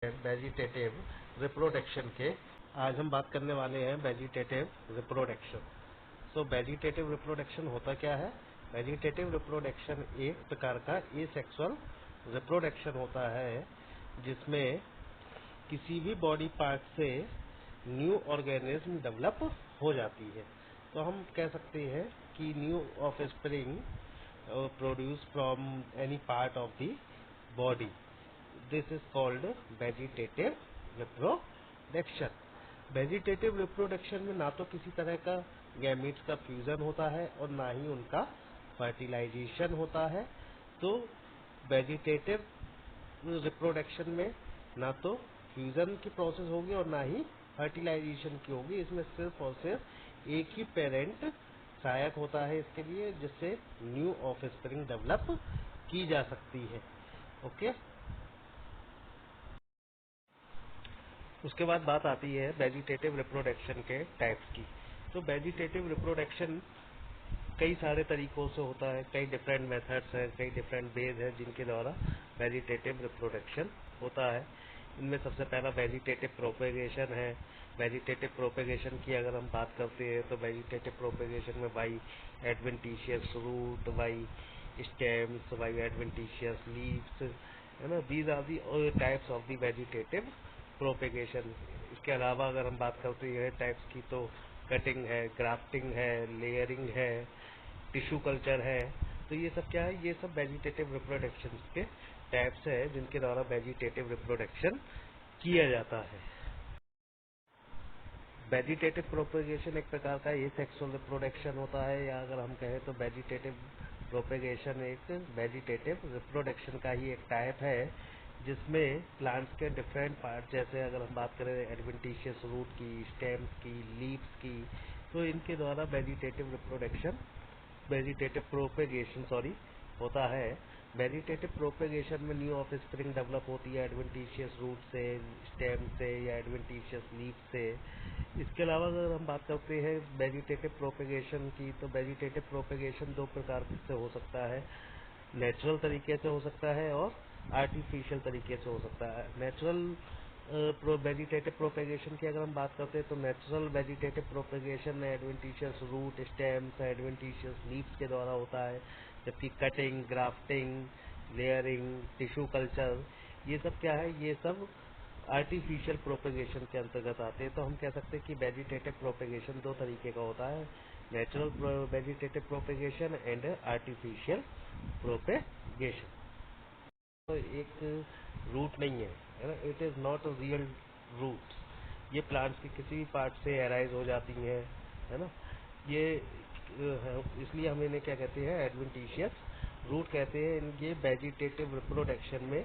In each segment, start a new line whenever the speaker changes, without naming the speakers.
Vegetative reproduction के आज हम बात करने वाले हैं वेजिटेटिव रिप्रोडक्शन। सो वेजिटेटिव रिप्रोडक्शन होता क्या है? वेजिटेटिव रिप्रोडक्शन एक प्रकार का एसेक्सुअल रिप्रोडक्शन होता है जिसमें किसी भी बॉडी पार्ट से न्यू ऑर्गेनिज्म डेवलप हो जाती है। तो हम कह सकते हैं कि new offspring produce from any part of the body. This is called vegetative reproduction. Vegetative reproduction में ना तो किसी तरह का गैमीट्स का फ्यूजन होता है और ना ही उनका फर्टिलाइजेशन होता है। तो वेजिटेटिव रिप्रोडक्शन में ना तो फ्यूजन की प्रोसेस होगी और ना ही फर्टिलाइजेशन की होगी। इसमें सिर्फ और सिर्फ एक ही पेरेंट सहायक होता है इसके लिए, जिससे न्यू ऑफस्प्रिंग डेवलप की जा सकती है। ओके। उसके बाद बात आती है वेजिटेटिव रिप्रोडक्शन के टाइप्स की। तो वेजिटेटिव रिप्रोडक्शन कई सारे तरीकों से होता है, कई डिफरेंट मेथड्स हैं, कई डिफरेंट वेज हैं जिनके द्वारा वेजिटेटिव रिप्रोडक्शन होता है। इनमें सबसे पहला वेजिटेटिव प्रोपेगेशन है। वेजिटेटिव प्रोपेगेशन की अगर हम बात करते हैं तो वेजिटेटिव प्रोपेगेशन में by adventitious root, by stems, by adventitious leaves, है ना। These are the types of the vegetative propagation. इसके अलावा अगर हम बात करते हैं टाइप्स की तो कटिंग है, ग्राफ्टिंग है, लेयरिंग है, टिश्यू कल्चर है। तो ये सब क्या है? ये सब वेजिटेटिव रिप्रोडक्शन के टाइप्स है जिनके द्वारा वेजिटेटिव रिप्रोडक्शन किया जाता है। वेजिटेटिव प्रोपेगेशन एक प्रकार का एसेक्सुअल रिप्रोडक्शन होता है, या अगर हम कहें तो वेजिटेटिव प्रोपेगेशन एक वेजिटेटिव रिप्रोडक्शन का ही एक टाइप है जिसमें प्लांट्स के डिफरेंट पार्ट, जैसे अगर हम बात करें एडवेंटिशियस रूट की, स्टेम्स की, लीव्स की, तो इनके द्वारा वेजिटेटिव प्रोपेगेशन होता है। वेजिटेटिव प्रोपेगेशन में न्यू ऑफस्प्रिंग डेवलप होती है एडवेंटिशियस रूट से, स्टेम से या एडवेंटिशियस लीफ से। इसके अलावा अगर हम बात करते हैं वेजिटेटिव प्रोपेगेशन की, तो वेजिटेटिव प्रोपेगेशन दो प्रकार से हो सकता है। नेचुरल तरीके से हो सकता है और आर्टिफिशियल तरीके से हो सकता है। नेचुरल वेजिटेटिव प्रोपेगेशन की अगर हम बात करते हैं तो natural vegetative propagation adventitious root, stems, adventitious leaves के द्वारा होता है, जबकि cutting, grafting, layering, tissue culture, ये सब क्या है? ये सब आर्टिफिशियल प्रोपेगेशन के अंतर्गत आते हैं। तो हम कह सकते हैं कि वेजिटेटिव प्रोपेगेशन दो तरीके का होता है, natural vegetative propagation and artificial propagation. तो एक रूट नहीं है ना, it is not real root. ये प्लांट्स की किसी भी पार्ट से एराइज हो जाती हैं, है ना। ये इसलिए हम इन्हें क्या कहते हैं? एडवेंटिशियस रूट कहते हैं। ये वेजिटेटिव रिप्रोडक्शन में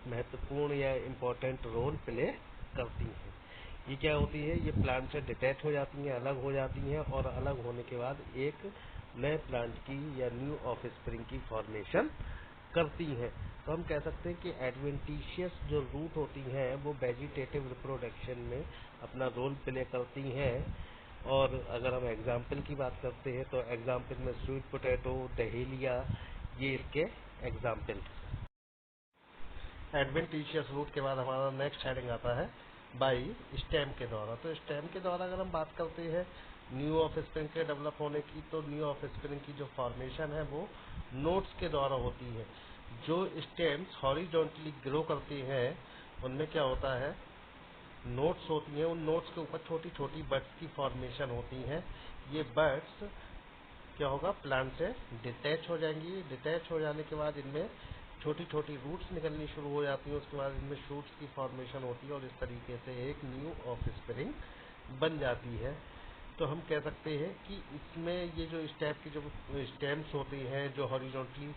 महत्वपूर्ण या इम्पोर्टेंट रोल प्ले करती हैं। ये क्या होती है? ये प्लांट से डिटैच हो जाती हैं, अलग हो जाती हैं, और अलग होने के बाद एक नए प्लांट की या न्यू ऑफस्प्रिंग की फॉर्मेशन करती हैं। तो हम कह सकते हैं कि एडवेंटिशियस जो रूट होती हैं वो वेजिटेटिव रिप्रोडक्शन में अपना रोल प्ले करती हैं। और अगर हम एग्जाम्पल की बात करते हैं तो एग्जाम्पल में स्वीट पोटैटो, डहेलिया, ये इसके एग्जाम्पल। एडवेंटिशियस रूट के बाद हमारा नेक्स्ट हेडिंग आता है बाई स्टेम के द्वारा। तो स्टेम के द्वारा अगर हम बात करते हैं न्यू ऑफस्प्रिंग के डेवलप होने की, तो न्यू ऑफस्प्रिंग की जो फॉर्मेशन है वो नोड्स के द्वारा होती है। जो स्टेम्स हॉरिजॉन्टली ग्रो करती हैं उनमें क्या होता है? नोड्स होती हैं, उन नोड्स के ऊपर छोटी छोटी बड्स की फॉर्मेशन होती हैं। ये बड्स क्या होगा? प्लांट से डिटैच हो जाएंगी। डिटैच हो जाने के बाद इनमें छोटी छोटी रूट्स निकलनी शुरू हो जाती हैं। उसके बाद इनमें शूट्स की फॉर्मेशन होती है और इस तरीके से एक न्यू ऑफस्प्रिंग बन जाती है। तो हम कह सकते हैं कि इसमें ये जो इस टाइप की जो स्टेम्स होती हैं जो हॉरिजॉन्टली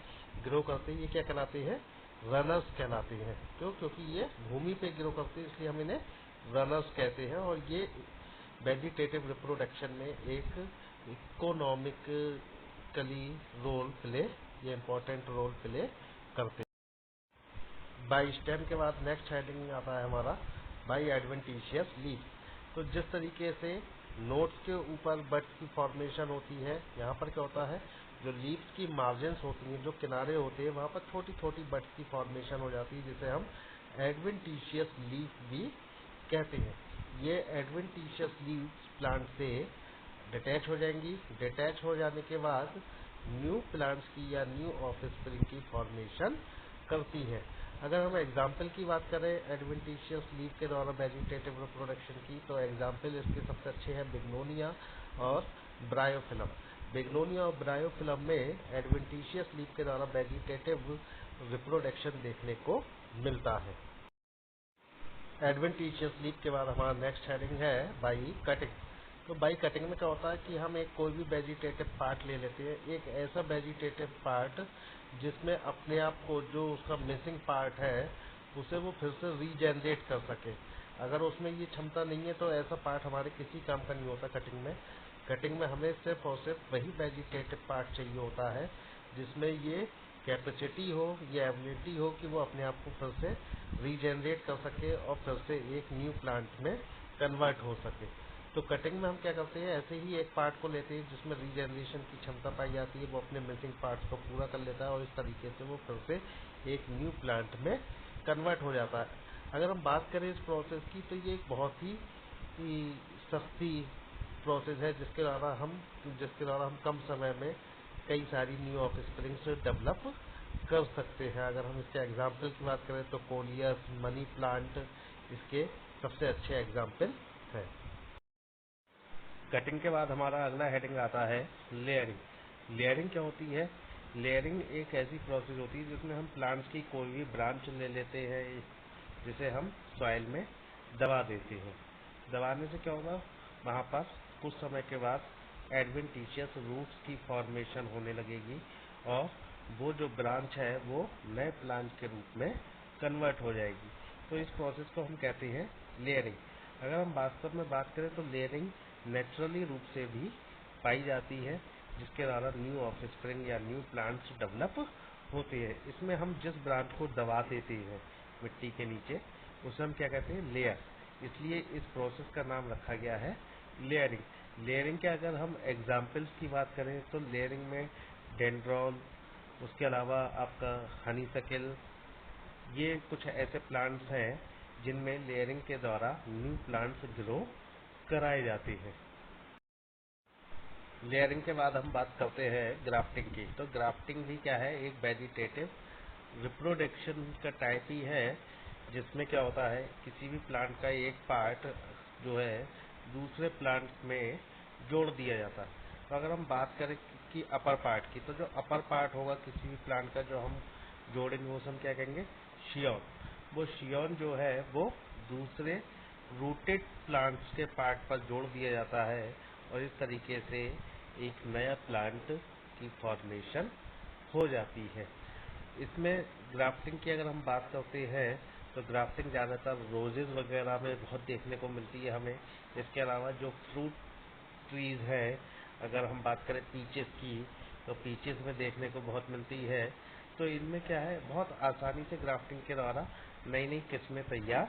ग्रो करते हैं, ये क्या कहलाते हैं? रनर्स कहलाते हैं। क्यों? क्योंकि ये भूमि पे ग्रो करते हैं, इसलिए हम इन्हें रनर्स कहते हैं। और ये वेजिटेटिव रिप्रोडक्शन में एक इकोनॉमिकली रोल प्ले, ये इम्पोर्टेंट रोल प्ले करते हैं। बाई स्टेम के बाद नेक्स्ट हेडिंग आता है हमारा बाई एडवेंटिशियस लीफ। तो जिस तरीके से नोड्स के ऊपर बड्स की फॉर्मेशन होती है, यहाँ पर क्या होता है? जो लीव्स की मार्जिन्स होती हैं, जो किनारे होते हैं, वहाँ पर छोटी छोटी बड्स की फॉर्मेशन हो जाती है, जिसे हम एडवेंटिशियस लीफ भी कहते हैं। ये एडवेंटिशियस लीव्स प्लांट से डिटैच हो जाएंगी। डिटैच हो जाने के बाद न्यू प्लांट्स की या न्यू ऑफस्प्रिंग की फॉर्मेशन करती है। अगर हम एग्जाम्पल की बात करें एडवेंटिशियस लीफ के द्वारा वेजिटेटिव रिप्रोडक्शन की, तो एग्जाम्पल इसके सबसे अच्छे हैं बिग्नोनिया और ब्रायोफिलम। बिग्नोनिया और ब्रायोफिलम में एडवेंटिशियस लीफ के द्वारा वेजिटेटिव रिप्रोडक्शन देखने को मिलता है। एडवेंटिशियस लीफ के बाद हमारा नेक्स्ट हेडिंग है बाई कटिंग। तो बाई कटिंग में क्या होता है कि हम एक कोई भी वेजिटेटिव पार्ट ले लेते हैं, एक ऐसा वेजिटेटिव पार्ट जिसमें अपने आप को जो उसका मिसिंग पार्ट है उसे वो फिर से रीजनरेट कर सके। अगर उसमें ये क्षमता नहीं है तो ऐसा पार्ट हमारे किसी काम का नहीं होता कटिंग में। कटिंग में हमें सिर्फ और सिर्फ वही वेजिटेटिव पार्ट चाहिए होता है जिसमें ये कैपेसिटी हो, ये एबिलिटी हो कि वो अपने आप को फिर से रीजनरेट कर सके और फिर से एक न्यू प्लांट में कन्वर्ट हो सके। तो कटिंग में हम क्या करते हैं, ऐसे ही एक पार्ट को लेते हैं जिसमें रीजनरेशन की क्षमता पाई जाती है, वो अपने मिसिंग पार्ट्स को पूरा कर लेता है और इस तरीके से वो फिर से एक न्यू प्लांट में कन्वर्ट हो जाता है। अगर हम बात करें इस प्रोसेस की तो ये एक बहुत ही सस्ती प्रोसेस है जिसके द्वारा हम कम समय में कई सारी न्यू ऑफस्प्रिंग्स डेवलप कर सकते हैं। अगर हम इसके एग्जाम्पल की बात करें तो कोलियस, मनी प्लांट इसके सबसे अच्छे एग्जाम्पल हैं। कटिंग के बाद हमारा अगला हेडिंग आता है लेयरिंग। लेयरिंग क्या होती है? लेयरिंग एक ऐसी प्रोसेस होती है जिसमें हम प्लांट्स की कोई भी ब्रांच ले लेते हैं जिसे हम सॉइल में दबा देते हैं। दबाने से क्या होगा, वहाँ पर कुछ समय के बाद एडवेंटिशियस रूट्स की फॉर्मेशन होने लगेगी और वो जो ब्रांच है वो नए प्लांट के रूप में कन्वर्ट हो जाएगी। तो इस प्रोसेस को हम कहते हैं लेयरिंग। अगर हम वास्तव में बात करें तो लेयरिंग नेचुरली रूप से भी पाई जाती है जिसके द्वारा न्यू ऑफस्प्रिंग या न्यू प्लांट्स डेवलप होते हैं। इसमें हम जिस ब्रांच को दबा देते हैं मिट्टी के नीचे उसे हम क्या कहते हैं, लेयर। इसलिए इस प्रोसेस का नाम रखा गया है लेयरिंग। लेयरिंग के अगर हम एग्जाम्पल्स की बात करें तो लेयरिंग में डेंड्रॉन, उसके अलावा आपका हनीसकेल, ये कुछ ऐसे प्लांट्स हैं जिनमें लेयरिंग के द्वारा न्यू प्लांट्स ग्रो कराए जाते हैं। लेयरिंग के बाद हम बात करते हैं ग्राफ्टिंग की। तो ग्राफ्टिंग भी क्या है, एक वेजिटेटिव रिप्रोडक्शन का टाइप ही है जिसमें क्या होता है किसी भी प्लांट का एक पार्ट जो है दूसरे प्लांट में जोड़ दिया जाता है। तो अगर हम बात करें कि अपर पार्ट की, तो जो अपर पार्ट होगा किसी भी प्लांट का जो हम जोड़ेंगे उसे हम क्या कहेंगे, शियोन। वो शियोन जो है वो दूसरे रूटेड प्लांट्स के पार्ट पर जोड़ दिया जाता है और इस तरीके से एक नया प्लांट की फॉर्मेशन हो जाती है। इसमें ग्राफ्टिंग की अगर हम बात करते हैं तो ग्राफ्टिंग ज़्यादातर रोजेज वगैरह में बहुत देखने को मिलती है हमें। इसके अलावा जो फ्रूट ट्रीज है, अगर हम बात करें पीचेस की तो पीचेस में देखने को बहुत मिलती है। तो इनमें क्या है, बहुत आसानी से ग्राफ्टिंग के द्वारा नई नई किस्में तैयार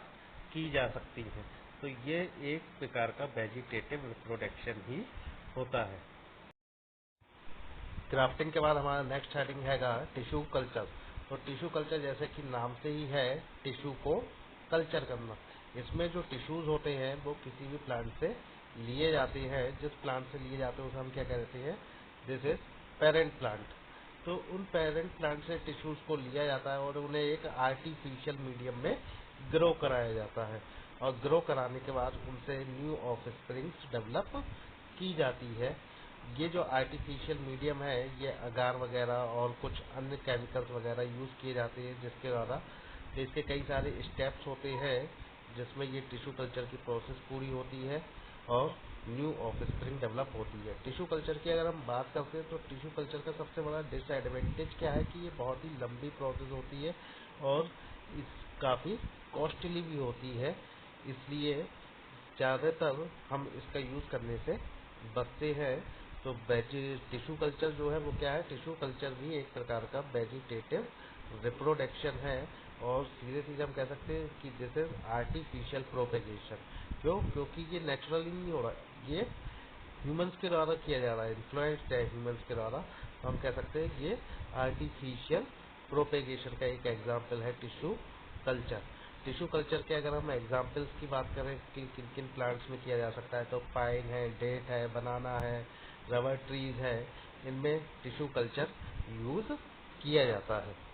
की जा सकती हैं। तो ये एक प्रकार का वेजिटेटिव रिप्रोडक्शन ही होता है। ग्राफ्टिंग के बाद हमारा नेक्स्ट हेडिंग हैगा टिश्यू कल्चर। तो टिश्यू कल्चर जैसे कि नाम से ही है, टिश्यू को कल्चर करना। इसमें जो टिश्यूज होते हैं वो किसी भी प्लांट से लिए जाते हैं। जिस प्लांट से लिए जाते हैं उसे हम क्या कहते हैं, दिस इज पेरेंट प्लांट। तो उन पेरेंट प्लांट से टिश्यूज को लिया जाता है और उन्हें एक आर्टिफिशियल मीडियम में ग्रो कराया जाता है और ग्रो कराने के बाद उनसे न्यू ऑफस्प्रिंग्स डेवलप की जाती है। ये जो आर्टिफिशियल मीडियम है ये अगार वगैरह और कुछ अन्य केमिकल्स वगैरह यूज़ किए जाते हैं जिसके द्वारा इसके कई सारे स्टेप्स होते हैं जिसमें ये टिश्यू कल्चर की प्रोसेस पूरी होती है और न्यू ऑफस्प्रिंग डेवलप होती है। टिश्यू कल्चर की अगर हम बात करते हैं तो टिश्यू कल्चर का सबसे बड़ा डिसएडवांटेज क्या है कि ये बहुत ही लंबी प्रोसेस होती है और इस काफ़ी कॉस्टली भी होती है। इसलिए ज़्यादातर हम इसका यूज़ करने से बचते हैं। तो टिश्यू कल्चर जो है वो क्या है, टिश्यू कल्चर भी एक प्रकार का वेजिटेटिव रिप्रोडक्शन है और सीधे सीधे हम कह सकते हैं कि दिस इज आर्टिफिशियल प्रोपेगेशन। क्योंकि ये नेचुरली नहीं हो रहा, ये ह्यूमंस के द्वारा किया जा रहा है, इन्फ्लुएंस्ड है ह्यूमंस के द्वारा। तो हम कह सकते हैं ये आर्टिफिशियल प्रोपेगेशन का एक एग्जाम्पल है टिश्यू कल्चर। टिश्यू कल्चर के अगर हम एग्जांपल्स की बात करें कि किन किन प्लांट्स में किया जा सकता है, तो पाइन है, डेट है, बनाना है, रबर ट्रीज है, इनमें टिश्यू कल्चर यूज़ किया जाता है।